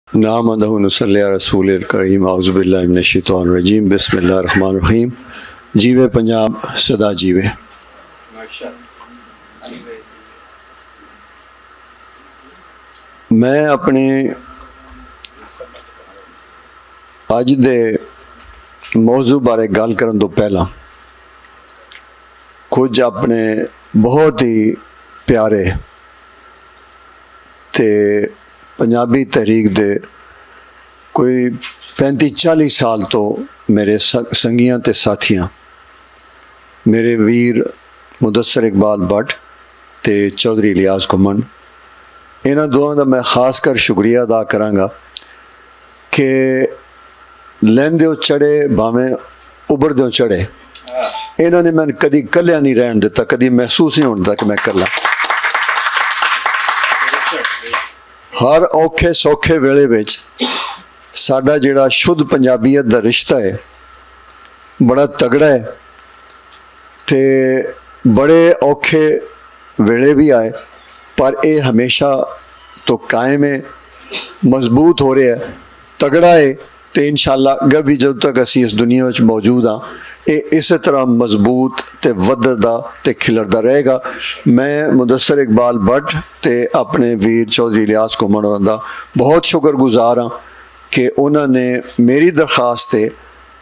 नामदहु नसल्ली अला रसूलिल करीम औज़ु बिल्लाहि मिनश शैतानिर रजीम बिस्मिल्लाहिर रहमानिर रहीम। जीवे पंजाब सदा जीवे। मैं अपने अज दे मौजू बारे गल करन तो पहला कुछ अपने बहुत ही प्यारे ते पंजाबी तहरीक दे कोई 35-40 साल तो मेरे संगियां ते साथियां मेरे वीर मुदस्सर इकबाल भट्ट ते चौधरी इलियास घुमन, इन्हां दोवां दा मैं खास कर शुक्रिया अदा करांगा कि लैंदे चढ़े भावें उभरदे चढ़े, इन्हां ने मैंने कदी कल्लिया नहीं रहन दिता, कदी महसूस नहीं होने दिता कि मैं कल्ला। हर औखे सौखे वेले विच साडा जिहड़ा शुद्ध पंजाबीयत दा रिश्ता है बड़ा तगड़ा है ते बड़े औखे वेले भी आए, पर यह हमेशा तो कायम है, मजबूत हो रहा है, तगड़ा है। तो इंशाअल्लाह अगर भी जब तक असी इस दुनिया में मौजूद हाँ ये इस तरह मजबूत ते वधदा ते खिलरदा रहेगा। मैं मुदस्सर इकबाल भट्ट ते अपने वीर चौधरी इलियास घुमन होरां दा बहुत शुक्रगुजार हाँ कि उन्होंने मेरी दरखास्त से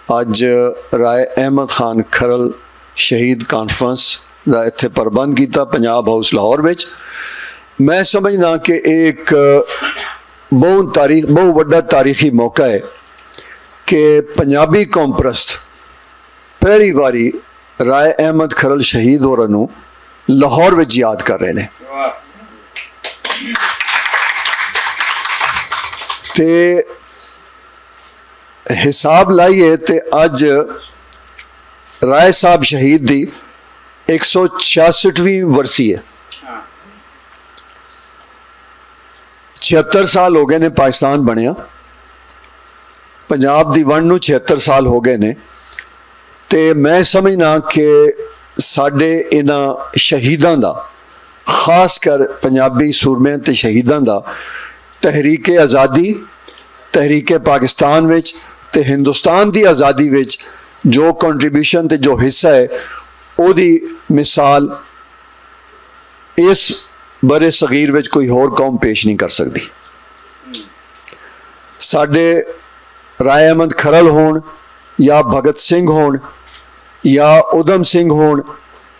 अज राय अहमद खान खरल शहीद कॉन्फ्रेंस का इत्थे प्रबंध किया पंजाब हाउस लाहौर में। मैं समझना कि एक बहुत वड्डा तारीखी मौका है कि पंजाबी कौम परस्त पहली बारी राय अहमद खरल शहीद होरां नूं लाहौर में याद कर रहे हैं। ते हिसाब लाइए ते अज राय साहब शहीद दी 166वीं वर्सी है। 76 साल हो गए ने पाकिस्तान बनया, पंजाब दी वंड नूं 76 साल हो गए ने। ते मैं समझना कि साडे इन्हां शहीदां दा, खास कर पंजाबी सूरमें ते शहीदां दा तहरीक आज़ादी, तहरीक पाकिस्तान विच ते हिंदुस्तान दी आज़ादी विच जो कंट्रीब्यूशन ते जो हिस्सा है ओदी मिसाल इस बड़े सगीर विच कोई होर कौम पेश नहीं कर सकती। साडे राय अहमद खरल होण या भगत सिंह होण या उधम सिंह होण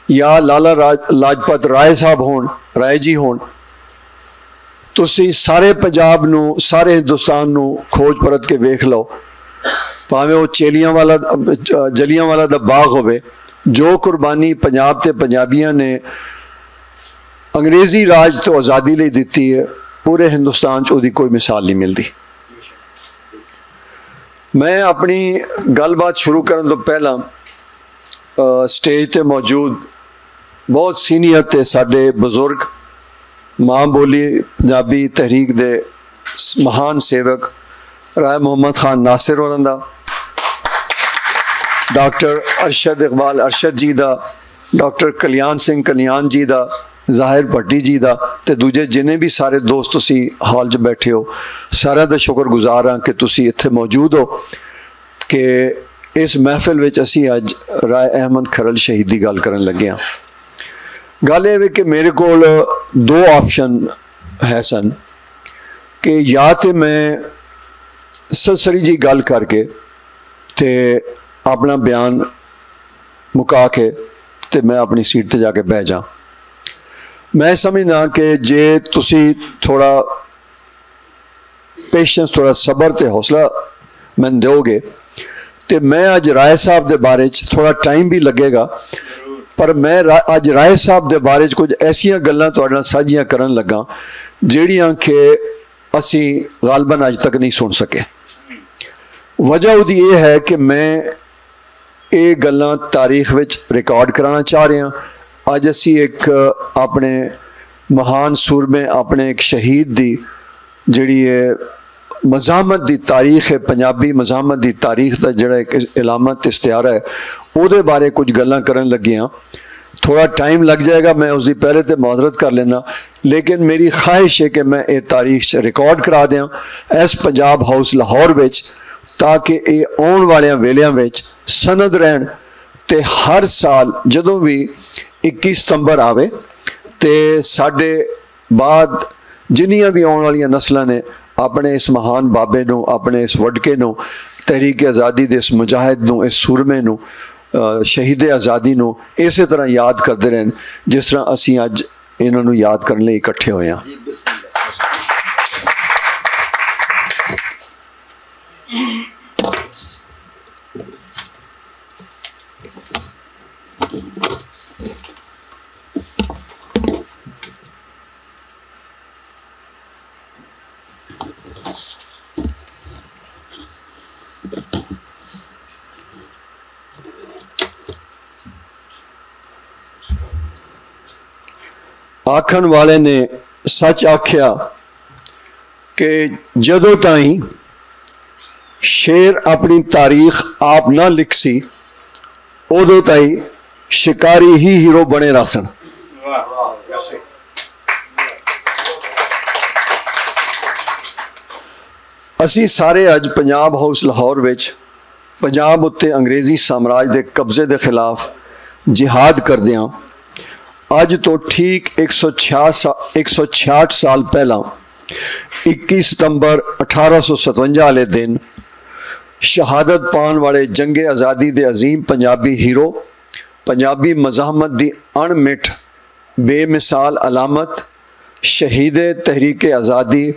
या लाला लाजपत राय साहब होण, राय जी होण, तुसी सारे पंजाब नूं, सारे हिंदुस्तान नूं खोज परत के वेख लो, भावें वो जलियांवाला दा बाग होवे, जो कुर्बानी पंजाब ते पंजाबियां ने अंग्रेजी राज तो आज़ादी लई दिती है, पूरे हिंदुस्तान च उहदी कोई मिसाल नहीं मिलती। मैं अपनी गलबात शुरू करने तो पहला स्टेज ते मौजूद बहुत सीनियर ते साडे बुजुर्ग माँ बोली पंजाबी तहरीक दे महान सेवक राय मोहम्मद खान नासिर होरां दा, डॉक्टर अरशद इकबाल अरशद जी दा, डॉक्टर कल्याण सिंह कल्याण जी दा, ज़ाहिर भट्टी जी दा, ते दूजे जिन्हें भी सारे दोस्त तुसी हॉल च बैठे हो, सारा दा शुक्रगुजार हाँ कि तुसी इत्थे मौजूद हो कि इस महफिल विच असी अज राय अहमद खरल शहीद की गल करन लगे हाँ। गल ये कि मेरे कोल दो ऑप्शन है सन कि या तो मैं सरसरी जी गल करके ते अपना बयान मुका के ते मैं अपनी सीट ते जाके बह जा। मैं समझना कि जे तुसी थोड़ा पेशेंस, थोड़ा सबर ते हौसला मैंने दोगे तो मैं अज राय साहब के बारे थोड़ा टाइम भी लगेगा, पर मैं अज राय साहब के बारे कुछ ऐसिया गल्लां तुहाडे नाल साझियां करन लगा जिहड़ियां कि असी गालबन अज तक नहीं सुन सके। वजह उहदी ये है कि मैं ये गल्लां तारीख विच रिकॉर्ड कराना चाह रहे हैं। अज असी एक अपने महान सूरमे, अपने एक शहीद दी जिहड़ी मज़ाहमत की तारीख है, पंजाबी मज़ाहमत की तारीख का जोड़ा एक इलामत इश्तिहार है, वो बारे कुछ गल्लां करन लगे हाँ। थोड़ा टाइम लग जाएगा, मैं उसकी पहले तो माजरत कर लेना, लेकिन मेरी ख्वाहिश है कि मैं ये तारीख से रिकॉर्ड करा दें इस पंजाब हाउस लाहौर विच, ताकि ये आने वाले वेलियां विच सनद रहन। ते हर साल जदों भी 21 सितंबर आवे तो साढ़े बाद जिन्नियां भी आने वाली नस्लों ने अपने इस महान बाबे नूं, अपने इस वडके नूं, तहरीक आज़ादी दे इस मुजाहिद नूं, इस सूरमे नूं, शहीद आज़ादी नूं इस तरह याद करते रहन जिस तरह असीं अज इन्हां नूं याद करने लई इकट्ठे होए हां। आखन वाले ने सच आख्या कि जदों ताईं शेर अपनी तारीख आप ना लिखसी उदों ताईं शिकारी ही हीरो बने रहसन। असी सारे अज पंजाब हाउस लाहौर विच पंजाब उत्ते अंग्रेजी साम्राज के कब्जे के खिलाफ जिहाद करदे हां। अज तो ठीक 166 साल पहला 21 सितंबर 1857 वाले दिन शहादत पाने वाले जंगे आज़ादी के अजीम पंजाबी हीरो, पंजाबी मज़ाहमत की अणमिठ बेमिसाल अलामत, शहीद तहरीक आज़ादी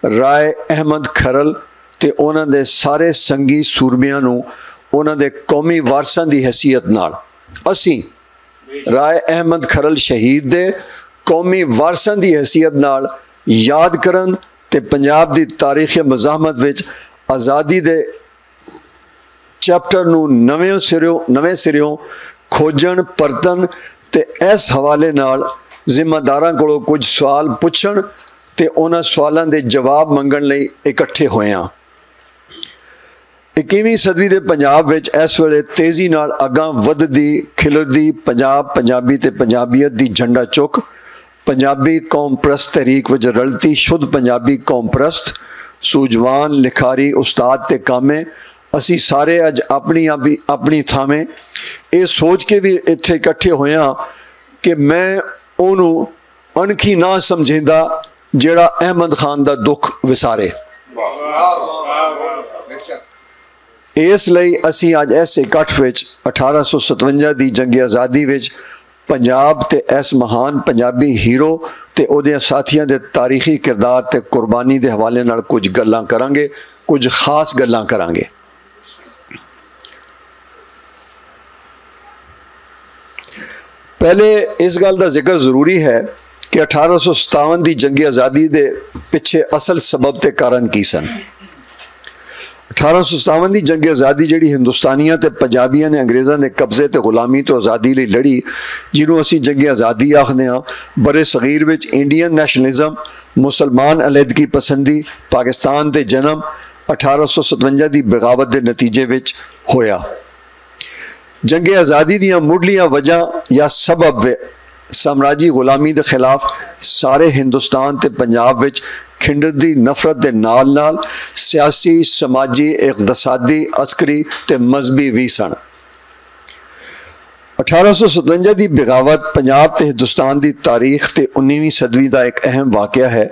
राय अहमद खरल ते उन्हां दे सारे संगी सूरमियां नूं उन्हां दे कौमी वारसां की हैसीयत नाल असीं राय अहमद खरल शहीद दे कौमी वारसां की हैसीयत नाल याद करन ते पंजाब की तारीख मज़ाहमत विच आज़ादी दे चैप्टर नूं नवें सिरों खोजन परतन ते इस हवाले नाल जिम्मेदारां कोलों कुछ सवाल पुछण ते उन्हां सवालों के जवाब मंगण लई इकट्ठे होए हां। 21वीं सदी के पंजाब विच इस वेले तेज़ी नाल अगां वधदी खिलरदी पंजाब पंजाबी ते पंजाबीयत की झंडा चुक पंजाबी कौम प्रस्त तहरीक विच रलती शुद्ध पंजाबी कौम प्रस्त सूझवान लिखारी उस्ताद ते कामे असी सारे अज अपनी थावें ये सोच के भी इत्थे इकट्ठे होए हां कि मैं उन्होंने अणखी ना समझेंदा जेड़ा अहमद खान का दुख विसारे। इसलिए असी अज इस इकट्ठ विच 1857 की जंग आज़ादी विच पंजाब ते इस महान पंजाबी हीरो ते उहदे साथियों के तारीखी किरदार ते कुर्बानी के हवाले नाल कुछ गल्लां करांगे, कुछ खास गल्लां करांगे। पहले इस गल का जिक्र जरूरी है कि 1857 की जंग आज़ादी के पिछे असल सबब ते कारण की सन। 1857 की जंग आज़ादी जी हिंदुस्तानियों ते पंजाबियों ने अंग्रेज़ों के कब्जे ते गुलामी तो आज़ादी लई लड़ी, जिन्हों असी जंग आज़ादी आखते हाँ। बड़े सगीर विच इंडियन नैशनलिज्म, मुसलमान अलहदगी पसंदी, पाकिस्तान के जन्म 1857 की बगावत के नतीजे विच होया। जंग आज़ादी दियां मुढ़लियां वजह या सबब साम्राजी गुलामी के खिलाफ सारे हिंदुस्तान ते पंजाब विच खिंडरदी नफरत के नाल नाल सियासी, समाजी, इकतसादी, अस्करी ते मजहबी भी सन। 1857 की बगावत पंजाब ते हिंदुस्तान की तारीख ते 19वीं सदी का एक अहम वाकया है,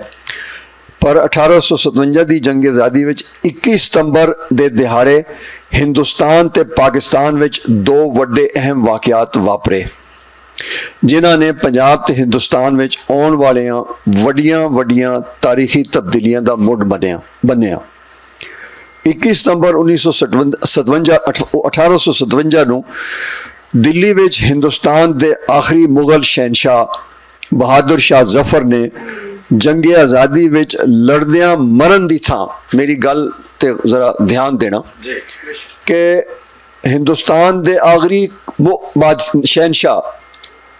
पर 1857 की जंग आज़ादी विच 21 सितंबर के दिहाड़े हिंदुस्तान ते पाकिस्तान विच दो वड्डे अहम वाकयात वापरे जिन्हां ने पंजाब ते हिंदुस्तान विच आउण वालियां वड्डियां तारीखी तब्दीलियां दा मुढ़ बनिया। 21 सितंबर 1857 नूं दिल्ली विच हिंदुस्तान के आखिरी मुगल शहनशाह बहादुर शाह जफर ने जंग आज़ादी विच लड़दियां मरन की थां, मेरी गल ते जरा ध्यान देना कि हिंदुस्तान के आखिरी शहनशाह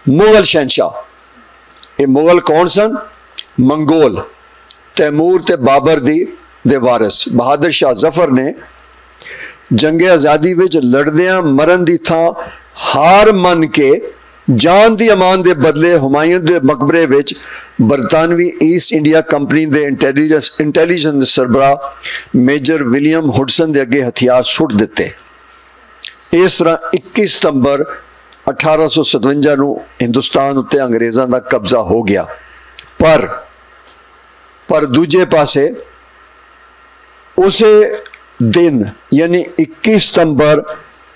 मुगल शहनशाह, ये मुगल कौन सन? मंगोल, तैमूर ते बाबर दे वारिस बहादुर शाह जफर ने जंग आज़ादी विच लड़दियां मरन की थां हार मन के जान दी अमान दे बदले हुमायूं दे मकबरे विच बरतानवी ईस्ट इंडिया कंपनी दे इंटैलीजेंस सरबराह मेजर विलियम हुडसन दे अगे हथियार सुट दिते। इस तरह 21 सितंबर 1857 नूं हिंदुस्तान उत्ते अंग्रेज़ां दा कब्जा हो गया। पर दूजे पासे उसे दिन यानी 21 सितंबर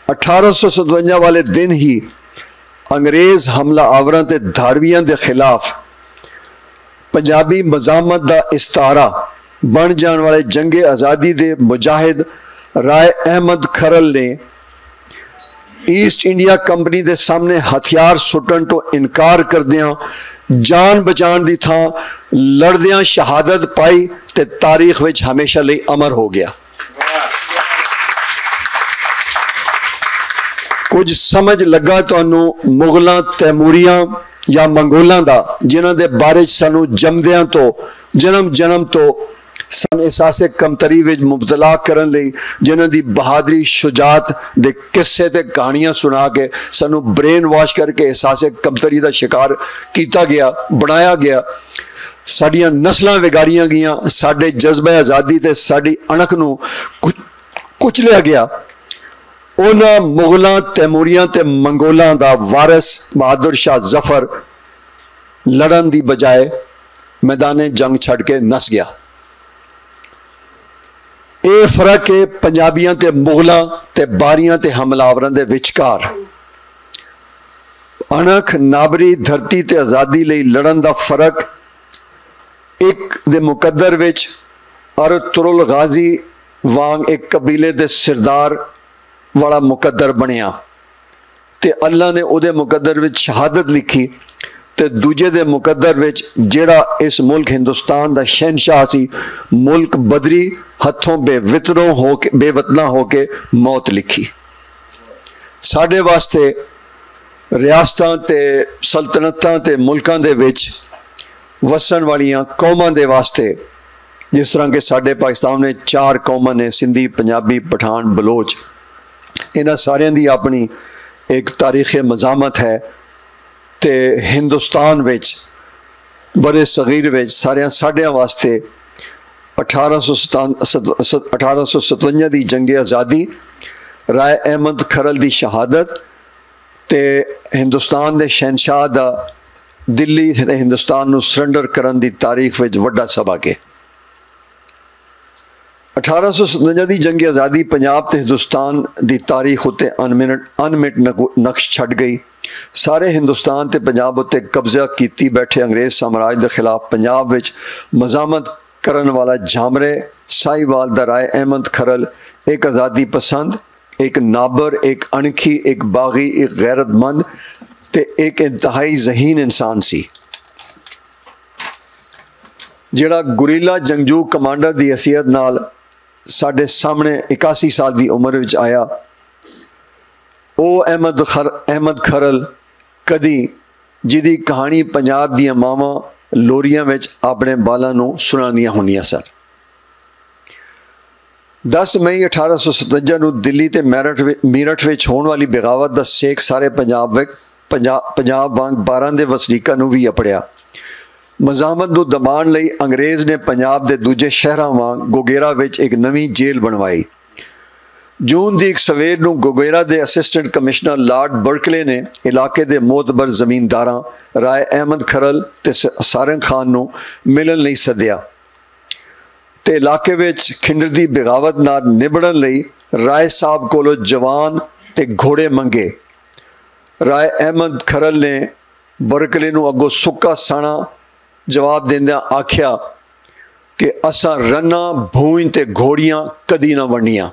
1857 वाले दिन ही अंग्रेज़ हमला आवरां ते धाड़वियां दे खिलाफ पंजाबी मज़ामत दा इस्तारा बन जाने वाले जंगे आज़ादी दे मुजाहिद राय अहमद खरल ने ईस्ट इंडिया कंपनी के सामने हथियार सुटन तो इनकार करदियां जान बचाने की थां लड़दियां शहादत पाई ते तारीख विच हमेशा लई अमर हो गया। कुछ समझ लगा तुहानू मुगलों तैमूरियां या मंगोलों का जिन्हां दे बारे सानू जमदियां तो जन्म तो सन एहसासे कमतरी विच मुबतला करन लई जिन्हां दी बहादरी शुजात दे किस्से ते कहानियां सुना के सानू ब्रेन वॉश करके एहसासे कमतरी का शिकार किया गया बनाया गया। साडियां नस्लां विगाड़ियां गईयां, साडे जज्बे आज़ादी ते साडी अणख नू कुचलिया गया। उन्हां मुगलों तैमूरियां ते मंगोलों का वारिस बहादुर शाह जफर लड़न की बजाय मैदाने जंग छड़ के नस गया। ये फर्क है पंजाबियों ते मुगलों ते बारियां ते हमलावरां दे विचकार। अणख नाबरी धरती ते आज़ादी लई लड़न का फर्क एक दे मुकद्दर विच अरतुरुल गाजी वांग एक कबीले दे सरदार वाला मुकद्दर बनिया ते अल्लाह ने उहदे मुकद्दर विच शहादत लिखी ते दूजे दे मुकद्दर विच जेड़ा इस मुल्क हिंदुस्तान दा शहनशाह सी मुल्क बदरी हथों बेवतना होके मौत लिखी। साडे वास्ते रियासतां ते सल्तनतां ते मुल्कां दे विच वसन वालियां कौमां दे वास्ते जिस तरह के साडे पाकिस्तान में 4 कौमां ने सिंधी पंजाबी पठान बलोच, इन्हां सारियां दी अपनी एक तारीख मज़ामत है। ते हिंदुस्तान विच बड़े सगीर विच सारियां साडियां वास्ते 1857 की जंगे आज़ादी, राय अहमद खरल की शहादत ते हिंदुस्तान के शहनशाह का दिल्ली हिंदुस्तान नू सरेंडर करन दी तारीख विच वड्डा सबक है। 1857 की जंगे आज़ादी पंजाब ते हिंदुस्तान की तारीख उत्ते अनमिट नक्श छड़ गई। सारे हिंदुस्तान ते पंजाब उत्ते कब्जा कीती बैठे अंग्रेज साम्राज के खिलाफ पंजाब विच मज़ामत करन वाला झामरे साहिवाल दा राय अहमद खरल एक आज़ादी पसंद, एक नाबर, एक अणखी, एक बागी, एक गैरतमंद ते एक इंतहाई जहीन इंसान सी। जिहड़ा गुरीला जंगजू कमांडर की हैसियत नाल साडे सामने 81 साल की उम्र विच आया। ओ अहमद खरल कदी जिदी कहानी पंजाब दी मावां लोरियां विच अपने बालां नूं सुणांदियां हुंदियां सन। 10 मई 1857 नूं दिल्ली ते मीरठ विच होने वाली बगावत दा सेक सारे पंजाब वांग 12 दे वसनीकां नूं भी अपड़िया। मज़ामत नूं दबाण लई अंग्रेज़ ने पंजाब दे दूजे शहरां वांग गोगेरा विच एक नवीं जेल बनवाई। जून की एक सवेर नूं गोगेरा के असिस्टेंट कमिश्नर लॉर्ड बर्कले ने इलाके के मोतबर जमींदारां राय अहमद खरल ते सारंग खान नूं मिलन लई सद्दिया ते इलाके विच खिंडर दी बगावत नाल निबड़न लई राय साहब कोलों जवान ते घोड़े मंगे। राय अहमद खरल ने बर्कले नूं अगों सुक्का साणा जवाब देंदियां आख्या कि असां रन्ना भूंज ते घोड़ियां कदी ना वंडियां।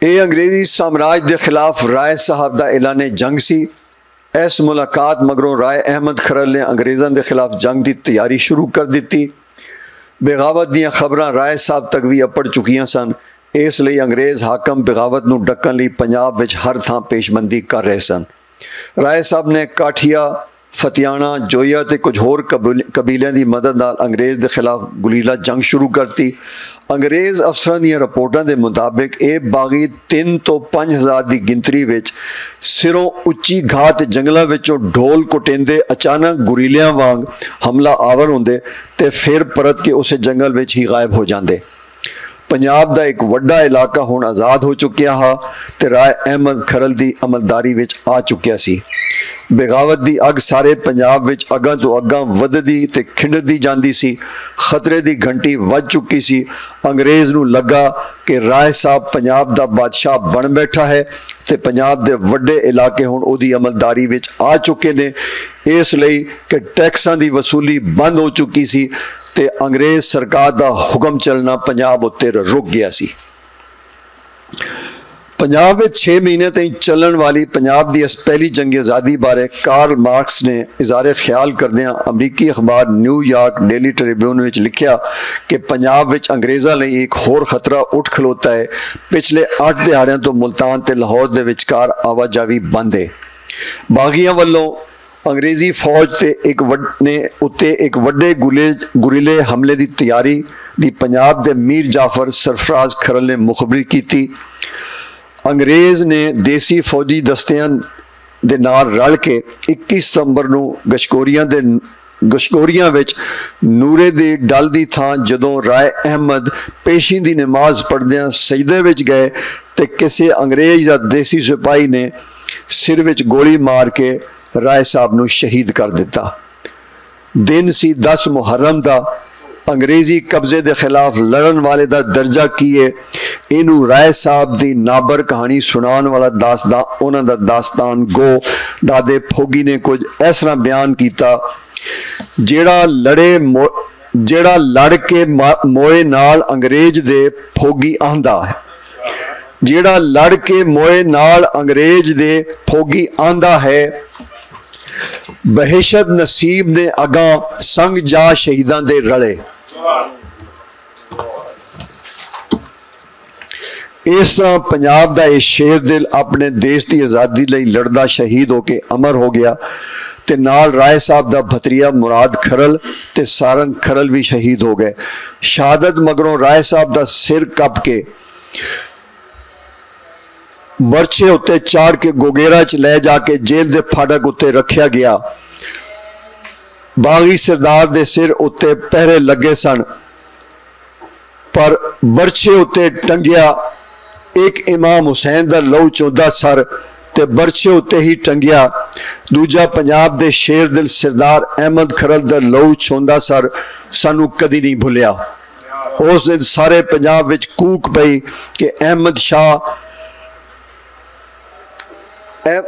ये अंग्रेजी साम्राज के खिलाफ राय साहब का ऐलान जंग सी। इस मुलाकात मगरों राय अहमद खरल ने अंग्रेज़ों के खिलाफ जंग की तैयारी शुरू कर दी। बगावत दीयां खबरां राय साहब तक भी अपड़ चुकियां सन, इसलिए अंग्रेज़ हाकम बगावत नूं डकन लई पंजाब विच हर थां पेशबंदी कर रहे सन। राय साहब ने काठिया फतियाना जोया ते कुछ होर कबीलियां की मदद नाल अंग्रेज़ के खिलाफ गुलीला जंग शुरू करती। अंग्रेज़ अफसरां दी रिपोर्टां के मुताबिक ये बागी 3 तो 5,000 की गिनती विच सिरों उच्ची घात जंगलों विचों ढोल कुटेंदे अचानक गुरीलियां वांग हमला आवर होंदे ते फिर परत के उस जंगल विच ही गायब हो जाते। पंजाब का एक वड्डा इलाका हुण आज़ाद हो चुकिया हा ते राय अहमद खरल की अमलदारी विच आ चुकिया सी। बगावत की अग सारे पंजाब विच अगां तो अगां वधदी ते खिंडदी जांदी सी। खतरे की घंटी वज चुकी सी। अंग्रेज़ नूं लगा कि राय साहब पंजाब का बादशाह बन बैठा है ते पंजाब के वड्डे इलाके हुण उहदी अमलदारी विच आ चुके ने। इसलिए कि टैक्सां की वसूली बंद हो चुकी सी ते अंग्रेज़ सरकार का हुक्म चलना पंजाब उत्ते रुक गया सी। पंजाब में 6 महीने तक चलन वाली पंजाब की पहली जंग आज़ादी बारे कार्ल मार्क्स ने इज़हारे ख्याल करदियां अमरीकी अखबार न्यूयॉर्क डेली ट्रिब्यून में लिखा कि पंजाब में अंग्रेज़ों लिए एक होर खतरा उठ खलोता है। पिछले 8 दिहाड़ियों तो मुल्तान ते लाहौर के विचकार आवाजावी बंद है। बागियां वालों अंग्रेज़ी फौज ते एक वड्डे गुरीले हमले की तैयारी की पंजाब के मीर जाफर सरफराज खरल ने मुखबरी की। अंग्रेज़ ने देसी फौजी दस्तियां दे नाल रल के 21 सितंबर नूं गशकोरियां विच नूरे दी डल दी थां जदों राय अहमद पेशी दी नमाज पढ़दियां सजदे विच गए ते किसी अंग्रेज़ या देसी सिपाही ने सिर विच गोली मार के राय साहब नूं शहीद कर दिता। दिन सी 10 मुहर्रम दा। अंग्रेज़ी कब्जे के खिलाफ लड़न वाले का दर्जा की है। इनू राय साहब की नाबर कहानी सुनाने वाला दास्तान उन्हों का दास्तान गो दादे फोगी ने कुछ इस तरह बयान किया। जेड़ा लड़ के मोए नाल अंग्रेज दे फोगी आंदा है। जेड़ा लड़ के मोए नाल अंग्रेज दे फोगी आंदा है। बहिशत नसीब ने अगा संग जा शहीदां दे रले। इस तरह पंजाब का यह शेर दिल अपने देश की आज़ादी लई लड़दा शहीद होके अमर हो गया ते नाल राय साहब का भतरिया मुराद खरल ते सारंग खरल भी शहीद हो गए। शहादत मगरों राय साहब का सिर कप के बरछे उत्ते चाड़ के गोगेरा च ले जाके जेल के फाटक उत्ते रखा गया। बागी सरदार दे सिर उत्ते पहरे लगे सन पर बरछे उत्ते टंगिया एक इमाम हुसैन दा लहू चौंदा सर ते बरछे उत्ते ही टंगिया दूजा पंजाब दे शेर दिल सरदार अहमद खरल दा लहू चौंदा सर सानू कदी नहीं भुलिया। उस दिन सारे पंजाब विच कूक पई कि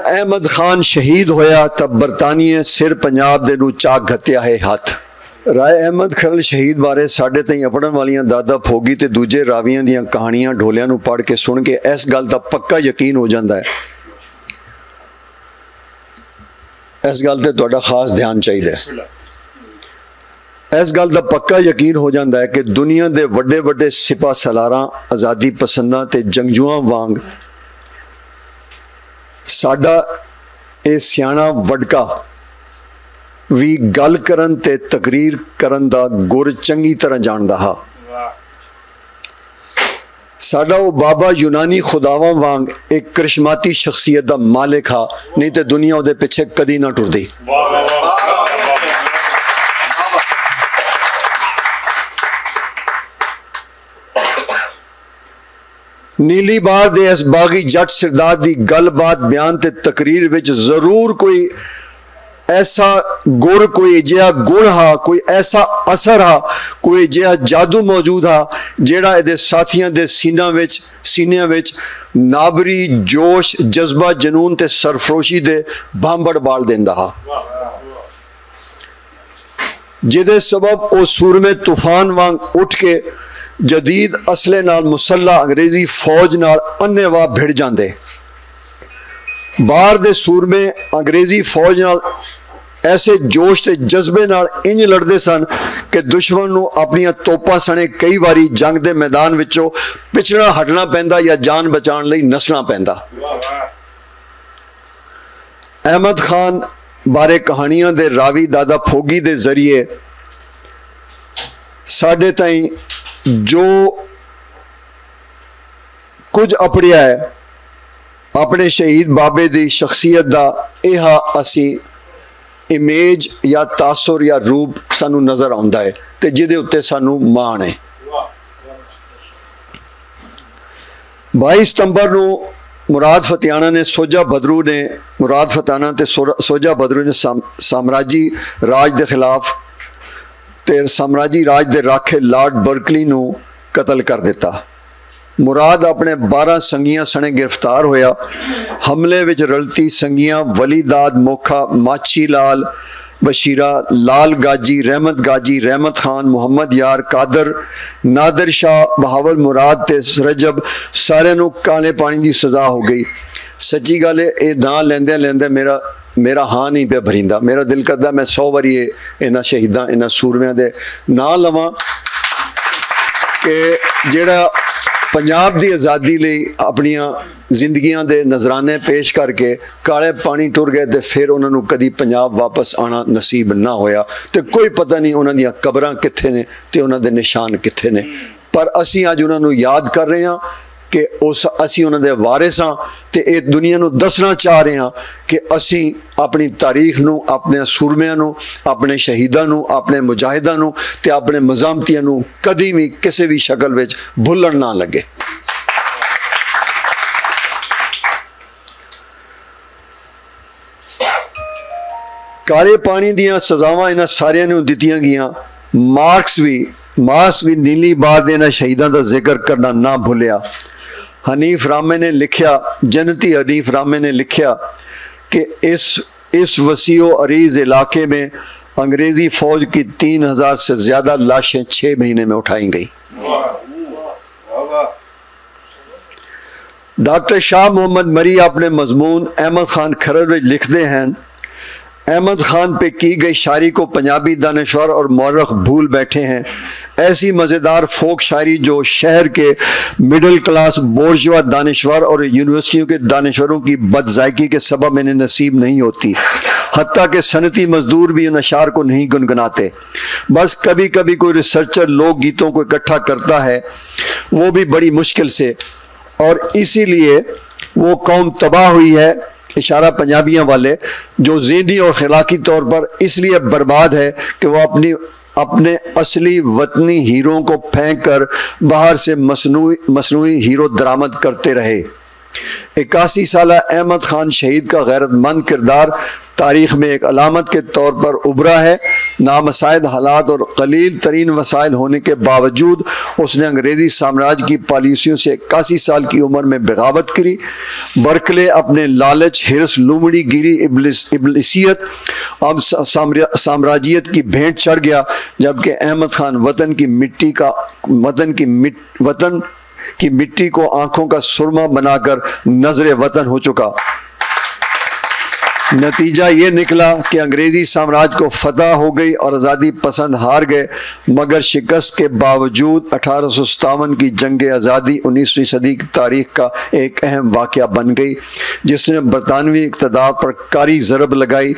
अहमद खान शहीद होया तब बरतानिया सिर पंजाब दे नू चाक घत्या है हाथ। राय अहमद खरल शहीद बारे साढ़े तई पढ़न वालियां दादा फोगी ते दूजे रावियां दियां कहानियां ढोलियां नू पढ़ के सुन के इस गल का पक्का यकीन हो जाता है। इस गल ते तुहाडा खास ध्यान चाहिए। इस गल का पक्का यकीन हो जाता है कि दुनिया के वड्डे वड्डे सिपा सलारां आज़ादी पसंदा ते जंगजुआं वांग साडा ये सियाणा वडका भी गल करन ते तकरीर करन दा गुर चंगी तरह जानदा हा। साडा वो बाबा यूनानी खुदावां वांग एक करिश्माती शख्सियत दा मालिक हा, नहीं तो दुनिया उहदे पिछे कदी ना टुरदी। नीली बार दे इस बागी जट सरदार दी गलबात बयान ते तकरीर विच जरूर कोई ऐसा गुर कोई जिहा गुण हा, कोई ऐसा असर हा, कोई जिहा जादू मौजूद हा जेड़ा इहदे साथियां दे सीनियां विच नाबरी जोश जज्बा जनून ते सरफरोशी दे भांबड़ बाल देंदा हा, जिहदे सबब ओ सूरमे तूफान वांग उठ के जदीद असले नाल मुसल्ला अंग्रेजी फौज नाल अन्नेवाह भिड़ जांदे। बाहर दे सूरमे अंग्रेजी फौज नाल ऐसे जोश ते जज्बे नाल इंज लड़ते सन कि दुश्मन नूं अपनियां तोपां सने कई बारी जंग दे मैदान विचों पिछड़ा हटना पैंदा या जान बचाने लई नसना पैंदा। अहमद खान बारे कहानियां दे रावी दादा फोगी दे जरिए साढ़े ताई जो कुछ अपड़िया है अपने शहीद बाबे दी शख्सियत दा यह असी इमेज या तासुर या रूप सानू नज़र आउंदा है ते जिहदे उत्ते सानू माण है। 22 सितंबर नू मुराद फतेहाना ने सोजा बदरू ने मुराद फतेहाना ते सोजा बदरू ने साम्राजी राज के खिलाफ ते साम्राजी राज के राखे लॉर्ड बर्कली नू कतल कर दिता। मुराद अपने 12 संगियां सने गिरफ्तार होया। हमले विच रलती संगियां वलीदाद मोखा, माछी लाल बशीरा, लाल गाजी, रहमत खान, मोहम्मद यार, कादर, नादर शाह, बहावल मुराद ते रजब सारे नू काले पानी की सज़ा हो गई। सच्ची गल है ये ना लेंदे लेंदे मेरा हाँ नहीं पे भरींदा। मेरा दिल करदा मैं 100 बारी इन्हां शहीदां इन्हां सूरमियां दे ना लवां कि जेड़ा पंजाब की आज़ादी लई अपनियां जिंदगियां दे नजराने पेश करके काले पानी टुर गए तो फिर उन्होंने कदी पंजाब वापस आना नसीब ना होया तो कोई पता नहीं उन्हों दी कब्रां कित्थे ने ते उन्हों दे निशान कित्थे ने। पर असी अज उन्होंने याद कर रहे हैं कि उस असी उन्होंने वारिस हाँ ते ये दुनिया नू दसना चाह रहे हैं कि असी अपनी तारीख नू, अपने सूरमियां नू, अपने शहीदां नू, अपने मुजाहिदां नू ते अपने मजामतियां नू कदी भी किसी भी शक्ल विच भुल्लण ना लगे। काले पानी दियां सजावां इन्हां सारियां नू दित्तियां गईयां। मार्क्स भी नीली बार इन्हां शहीदां दा जिक्र करना ना भुलिया। हनीफ रामे ने लिखा, जनती हनीफ रामे ने लिखा कि इस वसीओ अरीज इलाके में अंग्रेजी फौज की 3000 से ज्यादा लाशें 6 महीने में उठाई गई। डॉक्टर शाह मोहम्मद मरी अपने मजमून अहमद खान खरर में लिखते हैं, अहमद खान पे की गई शायरी को पंजाबी दानिशवर और मौरख भूल बैठे हैं। ऐसी मज़ेदार फोक शायरी जो शहर के मिडिल क्लास बोर्जुआ दानिशवर और यूनिवर्सिटियों के दानिशवरों की बदज़ायकी के सबब इन्हें नसीब नहीं होती। हत्ता के सनती मजदूर भी उन अशार को नहीं गुनगुनाते। बस कभी कभी कोई रिसर्चर लोक गीतों को इकट्ठा करता है, वो भी बड़ी मुश्किल से, और इसीलिए वो कौम तबाह हुई है, इशारा पंजाबियों वाले, जो ज़हनी और खिलाकी तौर पर इसलिए बर्बाद है कि वो अपने असली वतनी हीरों को फेंक कर बाहर से मसनूई हीरो दरामद करते रहे। 81 साला अहमद खान शहीद का गैरतमंद किरदार तारीख में एक अलामत के तौर पर उभरा है। नामसाइद हालात और कलील तरीन वसाइल होने के बावजूद उसने अंग्रेज़ी साम्राज्य की पॉलिसियों से 81 साल की उम्र में बगावत करी। बर्कले अपने लालच, हिरस, लुमड़ी गिरी, इब्लिसियत अब साम्राज्यियत की भेंट चढ़ गया, जबकि अहमद खान वतन की मिट्टी को आंखों का सुरमा बनाकर नजरे वतन हो चुका। नतीजा ये निकला कि अंग्रेजी साम्राज्य को फतह हो गई और आज़ादी पसंद हार गए, मगर शिकस्त के बावजूद 1857 की जंग आज़ादी 19वीं सदी की तारीख का एक अहम वाक़या बन गई, जिसने बरतानवी इक़्तिदार पर कारी ज़रब लगाई।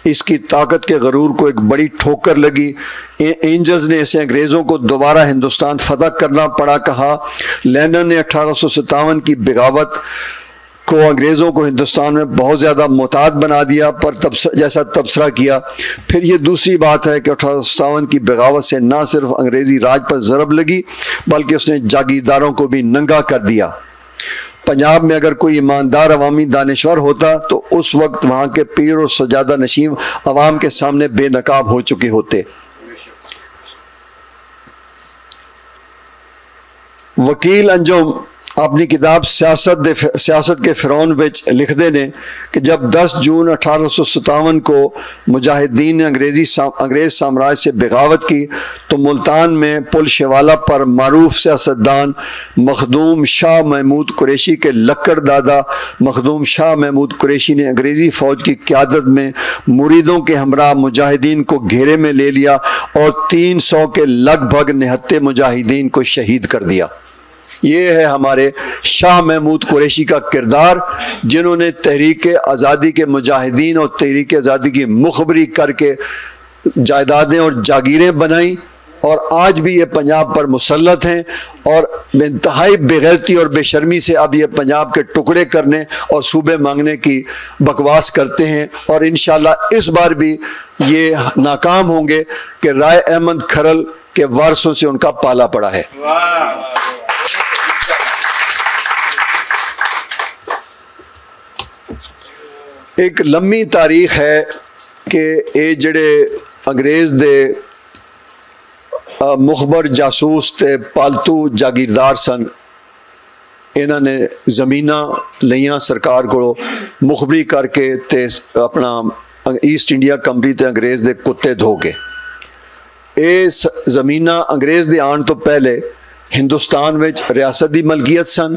इसकी ताकत के गरूर को एक बड़ी ठोकर लगी। एंजल्स ने इसे अंग्रेज़ों को दोबारा हिंदुस्तान फतह करना पड़ा कहा। लैंडन ने 1857 की बगावत को अंग्रेज़ों को हिंदुस्तान में बहुत ज़्यादा मोहताज बना दिया, पर जैसा तबसरा किया। फिर ये दूसरी बात है कि 1857 की बगावत से न सिर्फ अंग्रेज़ी राज पर ज़रब लगी, बल्कि उसने जागीरदारों को भी नंगा कर दिया। पंजाब में अगर कोई ईमानदार अवामी दानिश्वर होता तो उस वक्त वहाँ के पीर और सजादा नशीम अवाम के सामने बेनकाब हो चुके होते। वकील अंजुम अपनी किताब सियासत के फ़िरौन विच लिखते ने कि जब 10 जून 1857 को मुजाहिदीन ने अंग्रेज़ साम्राज्य से बगावत की तो मुल्तान में पुल शेवाला पर मारूफ सियासतदान मखदूम शाह महमूद कुरैशी के लक्कड़ दादा मखदूम शाह महमूद कुरैशी ने अंग्रेज़ी फ़ौज की क़यादत में मुरीदों के हमरा मुजाहिदीन को घेरे में ले लिया और 300 के लगभग निहत्ते मुजाहिदीन को शहीद कर दिया। ये है हमारे शाह महमूद कुरैशी का किरदार, जिन्होंने तहरीक आज़ादी के मुजाहिदीन और तहरीक आज़ादी की मुखबरी करके जायदादें और जागीरें बनाई, और आज भी ये पंजाब पर मुसल्लत हैं और इंतहाई बेगैरती और बेशर्मी से अब ये पंजाब के टुकड़े करने और सूबे मांगने की बकवास करते हैं। और इंशाल्लाह इस बार भी ये नाकाम होंगे कि राय अहमद खरल के वारसों से उनका पाला पड़ा है। एक लम्मी तारीख है कि ये जड़े अंग्रेज़ दे मुखबर जासूस ते पालतू जागीरदार सन, इन्होंने ज़मीनां लईयां सरकार को मुखबरी करके ते अपना ईस्ट इंडिया कंपनी ते अंग्रेज़ दे कुत्ते धो के। ये ज़मीनां अंग्रेज़ दे आने तो पहले हिंदुस्तान विच रियासत दी मलकीयत सन,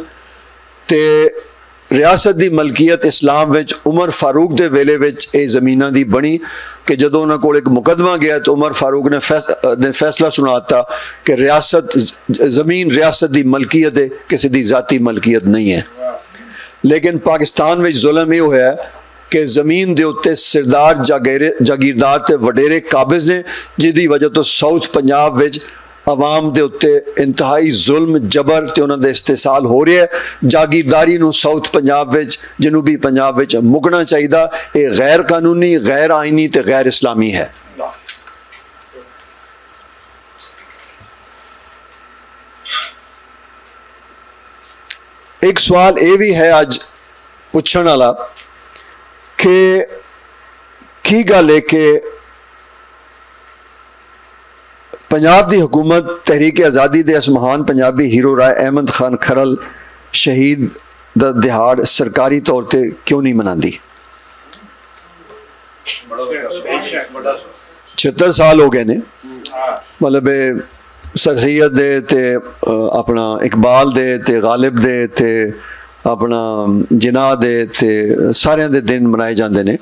ते रियासत दी मलकीयत इस्लाम विच उमर फारूक दे वेले विच ये ज़मीनां दी बनी कि जदों उन्होंने को एक मुकदमा गया तो उमर फारूक ने फैसला सुनाता कि रियासत ज़मीन रियासत दी मलकीयत है, किसी दी ज़ाती मलकीयत नहीं है। लेकिन पाकिस्तान में जुल्म ये होया कि ज़मीन दे उत्ते सरदार जागीरदार ते वडेरे काबिज़ ने, जिसकी वजह तो साउथ पंजाब विच आवाम दे उत्ते इंतहाई जुल्म जबर ते उन्हां दे इस्तेसाल हो रहा है। जागीरदारी नूं साउथ पंजाब विच जनूबी पंजाब विच मुकना चाहिए। ये गैर कानूनी, गैर आइनी ते गैर इस्लामी है। एक सवाल ये भी है अज पुछण वाला कि की गल है कि पंजाब की हुकूमत तहरीक आज़ादी दे इस महान पंजाबी हीरो राय अहमद खान खरल शहीद दा दिहाड़ सरकारी तौर पर क्यों नहीं मनाती? 76 साल हो गए ने, मतलब सर सैयद दे ते अपना इकबाल दे ते गालिब दे ते अपना जिनाह दे ते सारियां दे दिन मनाए जाते हैं।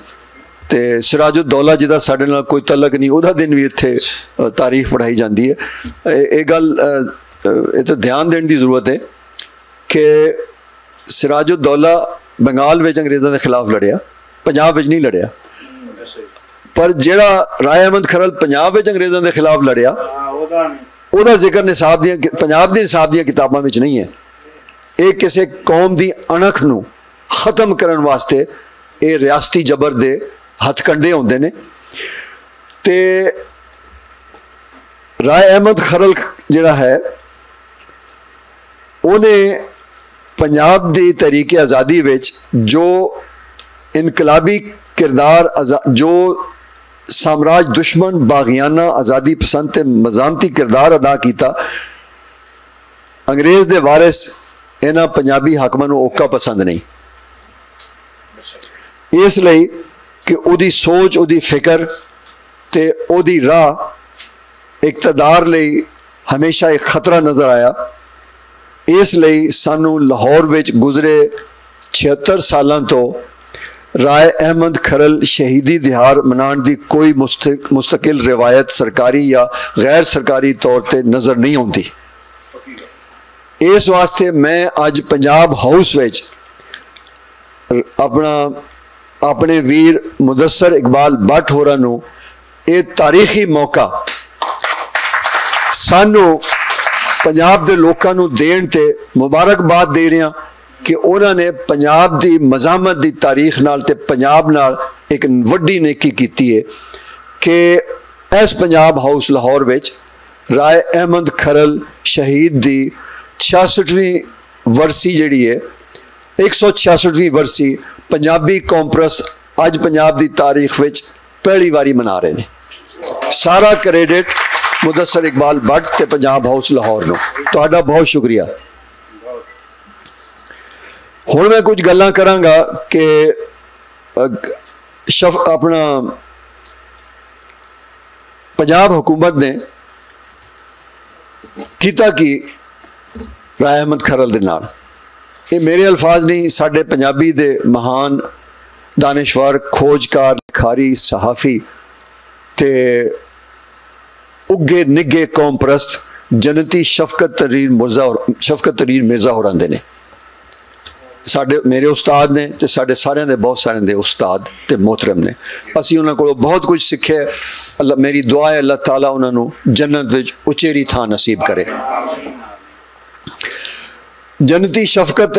तो सिराजुद्दौला जिहदा साडे नाल कोई तलक नहीं, उहदा दिन भी इत्थे तारीख पढ़ाई जाती है। ये गल तो ध्यान देने की जरूरत है कि सिराजुद्दौला बंगाल में अंग्रेज़ों के खिलाफ लड़िया, पंजाब में नहीं लड़िया। पर जिहड़ा राय अहमद खरल पंजाब में अंग्रेज़ों के खिलाफ लड़िया, उहदा जिक्र निसाब दी पंजाब दी निसाब दी किताबां विच नहीं है। ये किसी कौम की अणख नूं खत्म करने वास्ते ये रियासती जबर दे हथकंडे होंदे ने। ते राय अहमद खरल जिहड़ा है उन्हें पंजाब दी तहरीक आज़ादी विच जो इनकलाबी किरदार, जो साम्राज दुश्मन बागियाना आज़ादी पसंद ते मज़ामती किरदार अदा किया, अंग्रेज़ दे वारिस इन्हां पंजाबी हाकमां नूं ओका पसंद नहीं। इसलिए कि उहदी सोच, उहदी फिक्र ते उहदी राह इकतदार लई हमेशा एक खतरा नज़र आया। इसलिए सानू लाहौर विच गुजरे 76 सालों तो राय अहमद खरल शहीदी दिहाड़ मनाने की कोई मुस्तकिल रिवायत सरकारी या गैर सरकारी तौर पर नज़र नहीं आती। इस वास्ते मैं अज पंजाब हाउस विच अपने वीर मुदस्सर इकबाल भट्ट होरां नूं ये तारीखी मौका सानू पंजाब दे लोकां नूं देण ते मुबारकबाद दे रहे हैं कि उन्होंने पंजाब की मज़ामत की तारीख नाल ते पंजाब नाल एक वड्डी नेकी कीती है कि इस पंजाब हाउस लाहौर विच राय अहमद खरल शहीद की 66वीं वरसी जिहड़ी है, 166वीं वरसी पंजाबी कॉन्फ्रेंस अज पंजाब की तारीख विच पहली बारी मना रहे हैं। सारा क्रेडिट मुदस्सर इकबाल भट्ट ते पंजाब हाउस लाहौर नूं। तुहाडा बहुत शुक्रिया। हुण मैं कुछ गल्लां करांगा कि अपना पंजाब हुकूमत ने कीता कि राय अहमद खरल दे नाल। ये मेरे अल्फाज नहीं, साडे पंजाबी दे महान दानिशवर, खोजकार, लिखारी, सहाफ़ी ते उगे निगे कौम परस्त जनती शफकत तरीर मिर्ज़ा होरां दे ने। साडे मेरे उस्ताद ने ते साडे सारियां दे बहुत सारे दे उस्ताद ते मोहतरम ने। असीं उन्हां कोलों बहुत कुछ सिੱਖਿਆ। अल्लाह मेरी दुआ है अल्लाह ताला उन्हां नूं जन्नत विच उचेरी थां नसीब करे। जनती शफकत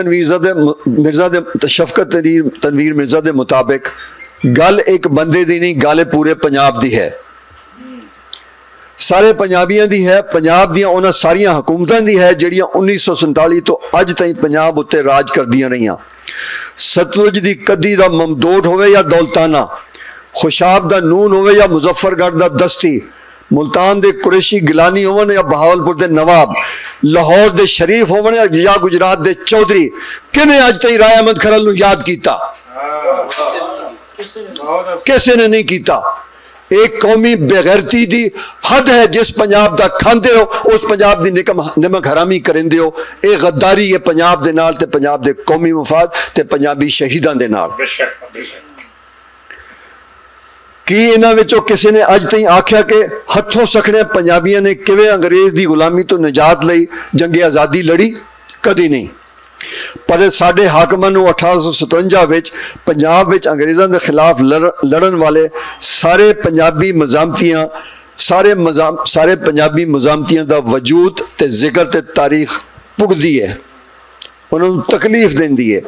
तनवीर मिर्ज़ा दे मुताबिक गल एक बंदे दी नहीं, गल पूरे पंजाब दी है, सारे पंजाबियों की है। पंजाब दियां उन्हां सारियां हुकूमतां दी है जिहड़ियां 1947 तो अज ताईं पंजाब उत्ते राज करदियां रहियां। सतलुज दी कदी दा ममदोट होवे या दौलताना, खुशाब दा नून होवे या मुजफ्फरगढ़ दा दस्ती, मुल्तान दे कुरैशी गिलानी होवन या बहावलपुर दे नवाब, लाहौर दे शरीफ होवन या गुजरात दे चौधरी, किने अज ताईं राय अहमद खरल नूं याद कीता? किसी ने नहीं कीता। एक कौमी बेगैरती दी हद है। जिस पंजाब दा खांदे हो उस पंजाब दी निमक हरामी करेंदे हो। ये गद्दारी है पंजाब दे नाल ते पंजाब दे कौमी मफाद ते पंजाबी शहीदां दे नाल। की इन्हां विचों किसी ने अज ताईं आख्या कि हथों सखड़े पंजाबियों ने किवें अंग्रेज की गुलामी तो निजात लई जंगे आज़ादी लड़ी? कदी नहीं। पर साडे हाकमां नूं 1857 विच पंजाब विच अंग्रेज़ां दे खिलाफ लड़न वाले सारे पंजाबी मज़ामतियां सारे पंजाबी मज़ामतियां दा वजूद ते जिक्र ते तारीख भुगदी है, उन्होंने तकलीफ देंदी है।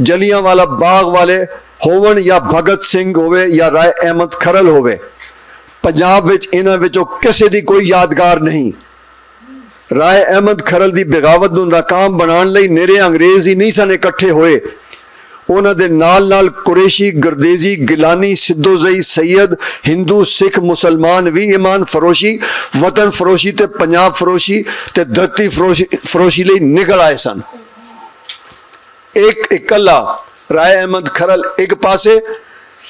जलियांवाला बाग वाले होवन या भगत सिंह होवे या राय अहमद खरल होवे, पंजाब विच इन्हां विचों किसी दी कोई यादगार नहीं। राय अहमद खरल की बगावत नूं नाकाम बनाने लई निरे अंग्रेज ही नहीं सन इकट्ठे होए। उन्हां दे नाल नाल कुरैशी, गर्देजी, गिलानी, सिद्धोजई, सैयद, हिंदू, सिख, मुसलमान भी ईमान फरोशी, वतन फरोशी ते पंजाब फरोशी ते धरती फरोशी लई निकल आए सन। एक इकल्ला राय अहमद खरल एक पासे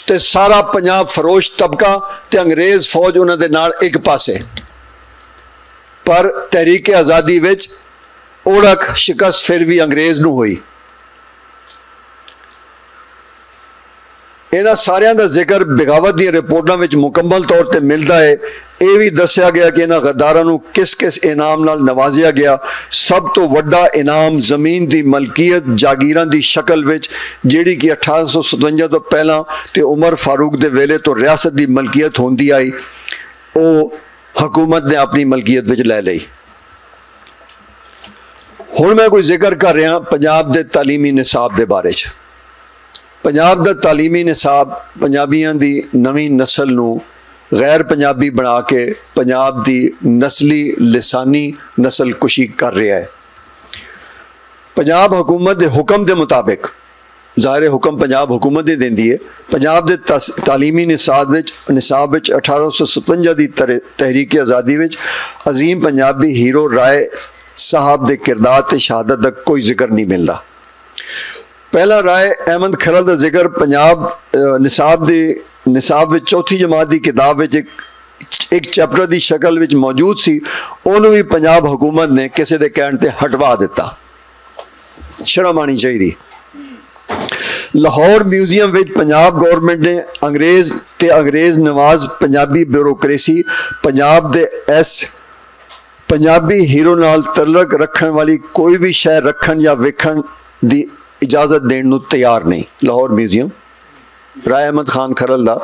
ते सारा पंजाब फरोश तबका ते अंग्रेज फौज उन्हां दे नाल एक पासे। पर तहरीक आज़ादी विच ओढ़क शिकस्त फिर भी अंग्रेज नूं हुई। इन्हां सारियां दा जिक्र बगावत दी रिपोर्टां विच मुकम्मल तौर पर मिलता है। यह भी दस्या गया कि इन्हां गद्दारां नूं किस किस इनाम नाल नवाजिया गया। सब तो वड्डा इनाम जमीन की मलकीयत जागीरां की शक्ल विच, जिहड़ी कि 1857 तो पहला ते उमर फारूक दे वेले तो रियासत की मलकीयत होंदी आई, वो हुकूमत ने अपनी मलकीयत विच लै लई। हुण मैं कोई जिक्र कर रहा पंजाब दे तालीमी निसाब दे बारे च। पंजाब दा तालीमी निसाब पंजाबियों की नवीं नस्ल नूं गैर पंजाबी बना के पंजाब की नस्ली लिसानी नस्ल कुशी कर रहा है। पंजाब हुकूमत के हुक्म के मुताबिक, ज़ाहिर हुक्म पंजाब हुकूमत ही देंदी है, पंजाब के तालीमी निसाब विच 1857 की तहरीक आज़ादी विच अजीम पंजाबी हीरो राय साहब के किरदार ते शहादत का कोई जिक्र नहीं मिलता। पहला राय अहमद खरल का जिक्र पंजाब निसाब विच चौथी जमात की किताब विच एक चैप्टर की शक्ल विच मौजूद सी। उन्होंने भी पंजाब हुकूमत ने किसी के कहने ते हटवा दिता। शर्म आनी चाहिए। लाहौर म्यूजियम विच पंजाब गौरमेंट ने अंग्रेज नवाज पंजाबी ब्यूरोक्रेसी पंजाब दे पंजाबी हीरो नाल तल्लक रखने वाली कोई भी शय रखन या वेखन की इजाजत देने नूं तैयार नहीं। लाहौर म्यूजियम राय अहमद खान खरल का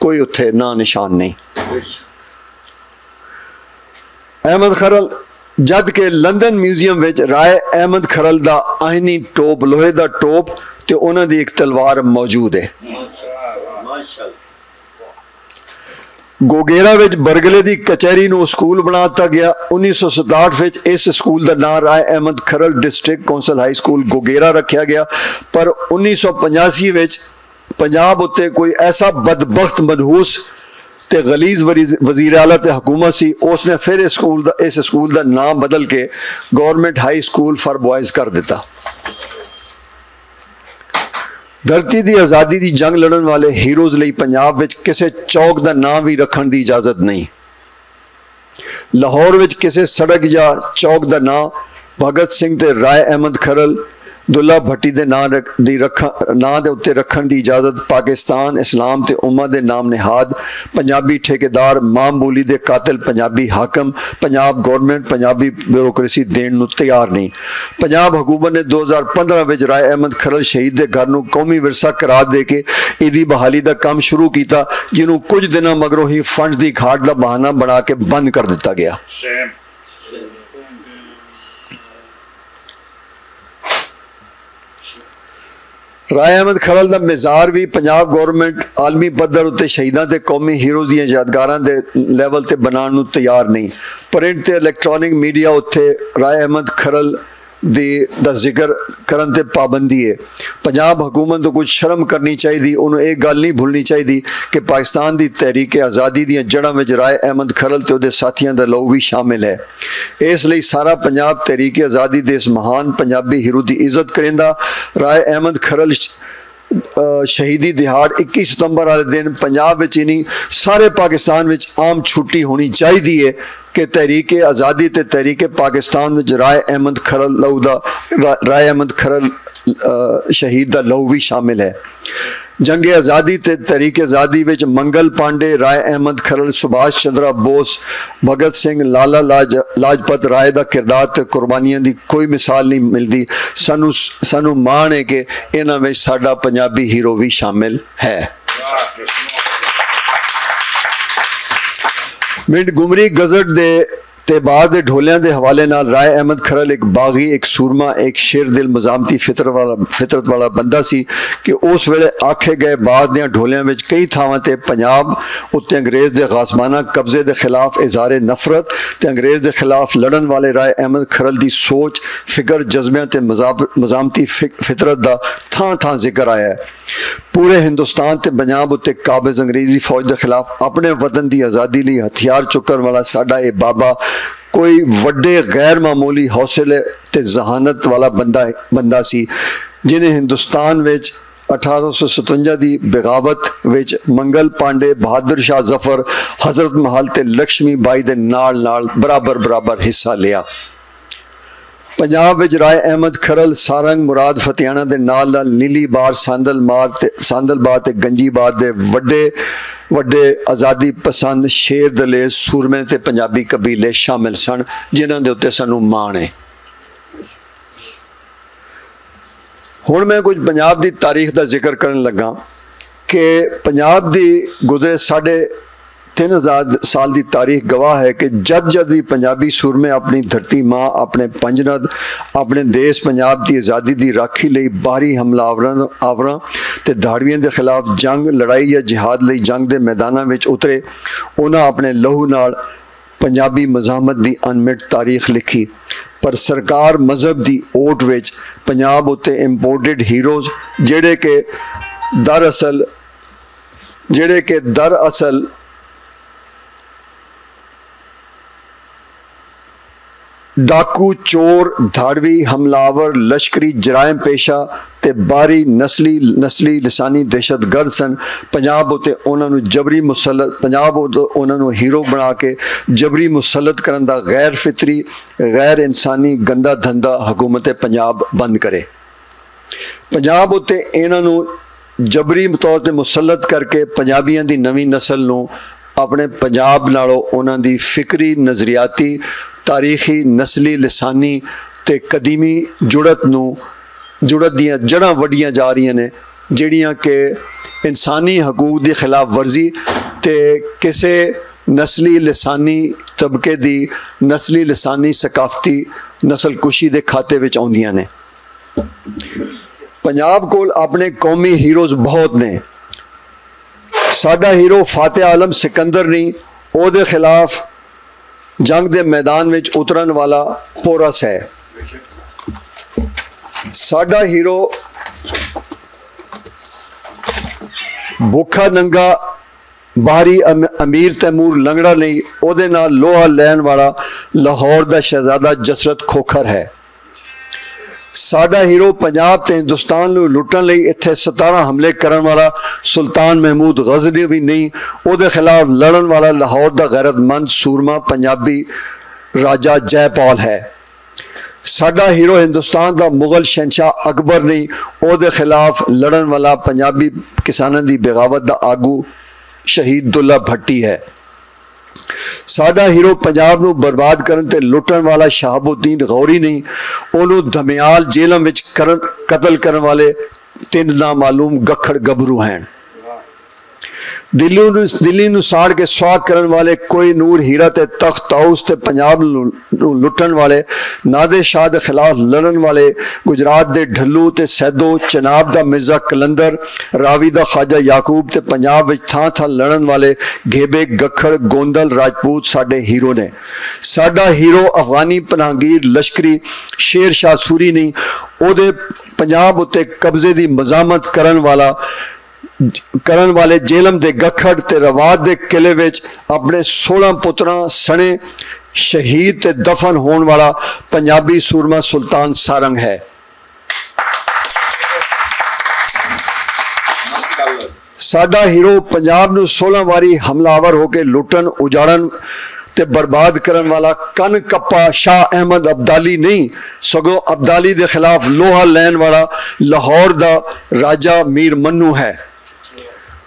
कोई उत्थे ना निशान नहीं। अहमद खरल जद के लंदन म्यूजियम विच राय अहमद खरल का आहिनी टोप लोहे का टोप ते उन्हां दी एक तलवार मौजूद है। गोगेरा विच बरगले की कचहरी नूं स्कूल बना दिता गया। 1967 विच इस स्कूल का नाम राय अहमद खरल डिस्ट्रिक्ट कौंसल हाई स्कूल गोगेरा रखा गया। पर 1985 विच पंजाब उत्ते कोई ऐसा बदबख्त मदहूस ते गलीज वजीर आला ते हुकूमत सी, उसने फिर इस स्कूल का नाम बदल के government high school for boys कर दिता। धरती की आज़ादी की जंग लड़न वाले हीरोज़ लई पंजाब विच किसी चौक का नाम भी रखने की इजाजत नहीं। लाहौर विच किसी सड़क या चौक का नाम भगत सिंह ते राय अहमद खरल दुल्ला भट्टी के नां दे उत्ते रखण की इजाजत पाकिस्तान इस्लाम ते उम्मा दे नाम निहाद पंजाबी ठेकेदार मां बोली दे कातिल पंजाबी हाकम पंजाब गवर्नमेंट पंजाबी ब्यूरोक्रेसी देण नूं तैयार नहीं। पंजाब हुकूमत ने 2015 में राय अहमद खरल शहीद के घर नूं कौमी विरसा करार दे के इहदी बहाली का काम शुरू किया, जिन्हों कुछ दिनों मगरों ही फंड की घाट का बहाना बना के बंद कर दिता गया। राय अहमद खरल का मिजार भी पंजाब गवर्नमेंट आलमी पद्धर उत्ते शहीदों के कौमी हीरोज़ दी यादगारां दे लैवल ते बनाने नूं तैयार नहीं। प्रिंट ते इलैक्ट्रॉनिक मीडिया उत्ते राय अहमद खरल दा जिक्र करन ते पाबंदी है। पंजाब हुकूमत को कुछ शर्म करनी चाहिए, उन्होंने एक गल नहीं भूलनी चाहिए कि पाकिस्तान की तहरीक आज़ादी दी जड़ां विच राय अहमद खरल ते उहदे साथियों का लहू भी शामिल है। इसलिए सारा पंजाब तहरीक आज़ादी दे इस महान पंजाबी हीरो की इज्जत करेंदा। राय अहमद खरल शहीदी दिहाड़ 21 सितंबर वाले दिन पंजाब विच ही नहीं सारे पाकिस्तान विच आम छुट्टी होनी चाहिए है कि तहरीक आज़ादी ते तहरीक पाकिस्तान में राय अहमद खरल लहू दा राय अहमद खरल शहीद का लहू भी शामिल है। जंग आज़ादी ते तहरीक आज़ादी विच मंगल पांडे राय अहमद खरल सुभाष चंद्रा बोस भगत सिंह लाला लाजपत राय का किरदार ते कुर्बानियां दी कोई मिसाल नहीं मिलती। सानू माण है कि इन्हां विच साडा पंजाबी हीरो भी शामिल है। मिंट गुमरी गजट दे ते बाद दे ढोलियां दे हवाले नाल राय अहमद खरल एक बागी एक सूरमा एक शेर दिल मजामती फितरत वाला बंदा सी कि उस वेले आखे गए बाद दियां ढोलियां विच कई थावां ते पंजाब उत्ते अंग्रेज़ दे गासबाना कब्जे के खिलाफ इजहार नफरत ते अंग्रेज़ के खिलाफ लड़न वाले राय अहमद खरल की सोच फिक्र जज्बियां ते मजामती फितरत का थां थां जिक्र आया है। पूरे हिंदुस्तान ते पंजाब उत्ते काबिज अंग्रेजी फौज के खिलाफ अपने वतन की आज़ादी लिए हथियार चुकन वाला साडा ये बाबा कोई वड्डे गैर मामूली हौसले ते जहानत वाला बंदा सी, जिन्हें हिंदुस्तान विच 1857 की बगावत विच मंगल पांडे बहादुर शाह जफर हजरत महल ते लक्ष्मी बाई दे नाल बराबर हिस्सा लिया। पंजाब विच राय अहमद खरल सारंग मुराद फतियाना दे नाल नीली बार सांदलबार ते गंजीबार दे वड्डे आज़ादी पसंद शेर दलेर सूरमे ते पंजाबी कबीले शामिल सन, जिन्हां दे उत्ते सानू माण है। हुण मैं कुछ पंजाब की तारीख का जिक्र करन लगा कि पंजाब की गुजरे 3,500 साल की तारीख गवाह है कि जद भी पंजाबी सूरमे अपनी धरती माँ अपने पंजनद अपने देश पंजाब की आज़ादी की राखी लई बाहरी हमलावरां ते धाड़वियों के खिलाफ जंग लड़ाई या जिहाद लई जंग के मैदानों में उतरे, उन्हें अपने लहू नाल पंजाबी मज़ाहमत की अनमिट तारीख लिखी। पर सरकार मजहब की ओट विच पंजाब उत्ते इंपोर्टेड हीरोज़ जेड़े के दरअसल डाकू चोर धाड़वी हमलावर लश्करी जराइम पेशा ते बारी नस्ली लसानी दहशतगर्द सन। पंजाब उत्ते उन्होंने जबरी मुसलत उन्होंने हीरो बना के जबरी मुसलत करन दा गैर फितरी गैर इंसानी गंदा धंधा हुकूमत पंजाब बंद करे। पंजाब उत्ते इन्होंने जबरी तौर पर मुसलत करके पंजाबियों की नवी नस्ल नूं अपने पंजाब नालों उन्हां दी फिक्री नज़रियाती तारीखी नस्ली लसानी ते कदीमी जुड़त दियां जड़ां वड्डियां जा रही ने, जिहड़ियां कि इंसानी हकूक की खिलाफ वर्जी ते किसी नस्ली लसानी तबके की नस्ली लसानी सकाफती नस्लकुशी के खाते विच आउंदियां ने। पंजाब कोल अपने कौमी हीरोज़ बहुत ने। साडा हीरो फातिह आलम सिकंदर नहीं, ओहदे खिलाफ जंग के मैदान में उतरन वाला पोरस है। साडा हीरो भुखा नंगा बाहरी अमीर तैमूर लंगड़ा नहीं, ओहदे नाल लोहा लैन वाला लाहौर का शहजादा जसरत खोखर है। साडा हीरो पंजाब ते हिंदुस्तान नूं लुटन लई इत्थे 17 हमले करन वाला सुल्तान महमूद गजनी भी नहीं, उहदे खिलाफ लड़न वाला लाहौर का गैरतमंद सूरमा पंजाबी राजा जयपाल है। साडा हीरो हिंदुस्तान का मुगल शहनशाह अकबर नहीं, उहदे खिलाफ लड़न वाला पंजाबी किसानों की बगावत का आगू शहीद दुल्ला भट्टी है। साडा हीरो पंजाब नूं बर्बाद करन ते लुटन वाला शहाबुद्दीन गौरी नहीं, उन्होंने धमियाल जेलों में कतल करने वाले 3 नामालूम गखड़ गबरू हैं। दिल्ली नूं साड़ के स्वाग करने वाले कोई नूर हीरा ते तख्त ताउस ते पंजाब लुटन वाले नादे शाह के खिलाफ लड़न वाले गुजरात के ढल्लू ते सैदो, चनाब का मिर्जा कलंदर, रावी का ख्वाजा याकूब ते पंजाब विच थां थां लड़न वाले घेबे, गखड़, गोंदल, राजपूत साडे हीरो ने। साडा हीरो अफगानी पनाहगीर लश्करी शेर शाह सूरी नहीं, उहदे पंजाब उत्ते कब्जे की मजामत करन वाले जेलम दे गखड़ ते रवात दे किले विच अपने 16 पुत्रां सने शहीद ते दफन होने वाला पंजाबी सूरमा सुल्तान सारंग है। साडा हीरो पंजाब नूं 16 वारी हमलावर होकर लुटन, उजाड़न ते बर्बाद करन वाला कन कप्पा शाह अहमद अब्दाली नहीं, सगों अब्दाली के खिलाफ लोहा लैन वाला लाहौर दा राजा मीर मन्नू है।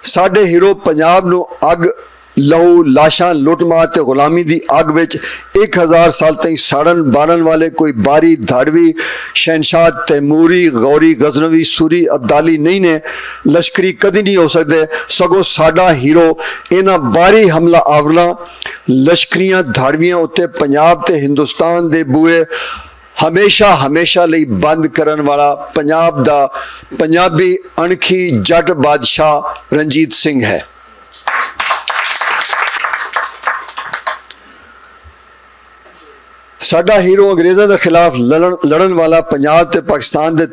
साडे हीरो पंजाब नूं अग, लहू, लाशां, लुटमार ते गुलामी दी अग विच 1000 साल तक साड़न बारन वाले कोई बारी, धाड़वी, शहनशाह, तैमूरी, गौरी, गजनवी, सूरी, अब्दाली नहीं ने, लश्करी कदी नहीं हो सकते। सगों साडा हीरो इन्हां बारी हमला आवला लश्करियां धाड़वियां उत्ते पंजाब ते हिंदुस्तान दे बूए हमेशा हमेशा लई बंद करन वाला पंजाब दा पंजाबी अणखी जट बादशाह रणजीत सिंह है। साडा हीरो अंग्रेज़ों के खिलाफ लड़न वाला पंजाब ते पाकिस्तान के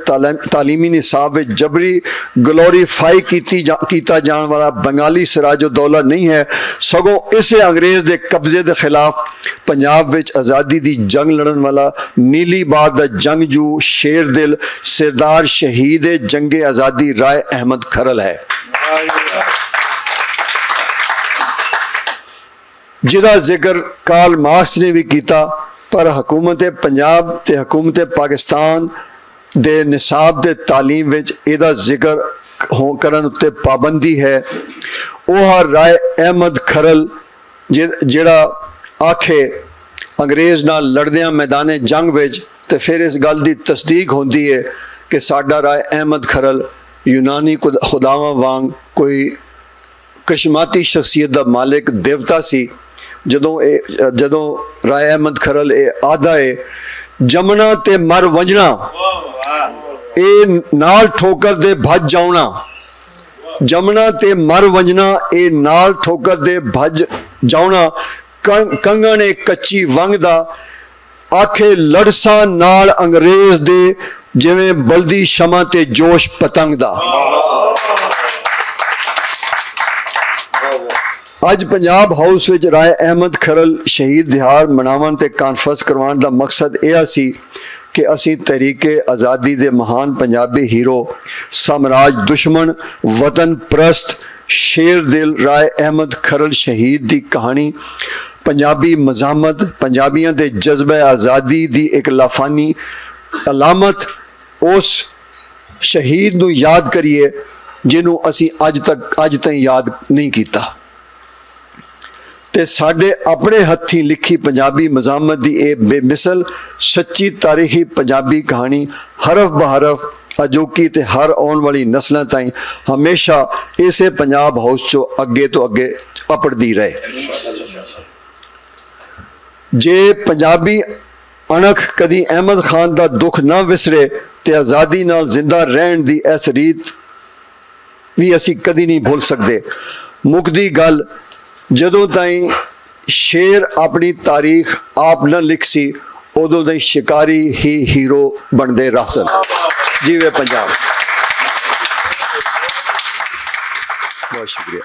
तालीमी निसाब में जबरी ग्लोरीफाई किया जाने वाला बंगाली सिराजुद्दौला नहीं है, सगों इसे अंग्रेज़ के कब्जे के खिलाफ पंजाब विच आज़ादी की जंग लड़न वाला नीली बाग का जंगजू, शेर दिल, सरदार शहीद जंगे आज़ादी राय अहमद खरल है, जिहदा जिक्र कार्ल मार्क्स ने भी किया। पर हुकूमत पंजाब ते हुकूमत पाकिस्तान दे निसाब दे तालीम विच इहदा जिक्र हो करन उत्ते पाबंदी है। वह राय अहमद खरल जिहड़ा आखे अंग्रेज़ नाल लड़दियां मैदाने जंग विच ते फिर इस गल की तस्दीक होंदी है कि साडा राय अहमद खरल यूनानी खुदावां वांग कोई कशमाती शख्सियत का मालिक देवता सी। जदों राय अहमद खरल आदा है जमना ते मर वंजना, ए नाल ठोकर दे भज जाना, जमना ते मर वंजना ए नाल ठोकर दे भज जाना, कंगन ए कच्ची वंग दा आखे लड़सा नाल अंग्रेज दे जिवें बलदी शमा ते जोश पतंग दा। अज पंजाब हाउस विच राय अहमद खरल शहीद दिहाड़ मनावन ते कॉन्फ्रेंस करवाने का मकसद यह सी कि असी तहरीके आज़ादी दे महान पंजाबी हीरो, साम्राज दुश्मन, वतन परस्त, शेर दिल राय अहमद खरल शहीद की कहानी, पंजाबी मज़ामत, पंजाबियों के जज्बे आज़ादी की एक लाफानी अलामत, उस शहीद नूं याद करिए जिन्हों असी अज तक याद नहीं किया। ते साडे अपने हथी लिखी पंजाबी मज़ामत की यह बेमिसल सच्ची तारीखी पंजाबी कहानी हरफ बहरफ अजोकी ते हर आने वाली नस्लों ताईं हमेशा इसे पंजाब हाउस चो अगे तो अगे अपड़ती रहे। जे पंजाबी अणख कदी अहमद खान का दुख ना विसरे ते आज़ादी नाल जिंदा रहन दी इस रीत भी असी कदी नहीं भूल सकते। मुकदी गल जदों ताईं शेर अपनी तारीख आप न लिख सी उदों ताईं शिकारी ही हीरो बनते रह सन। जीवे पंजाब। बहुत शुक्रिया।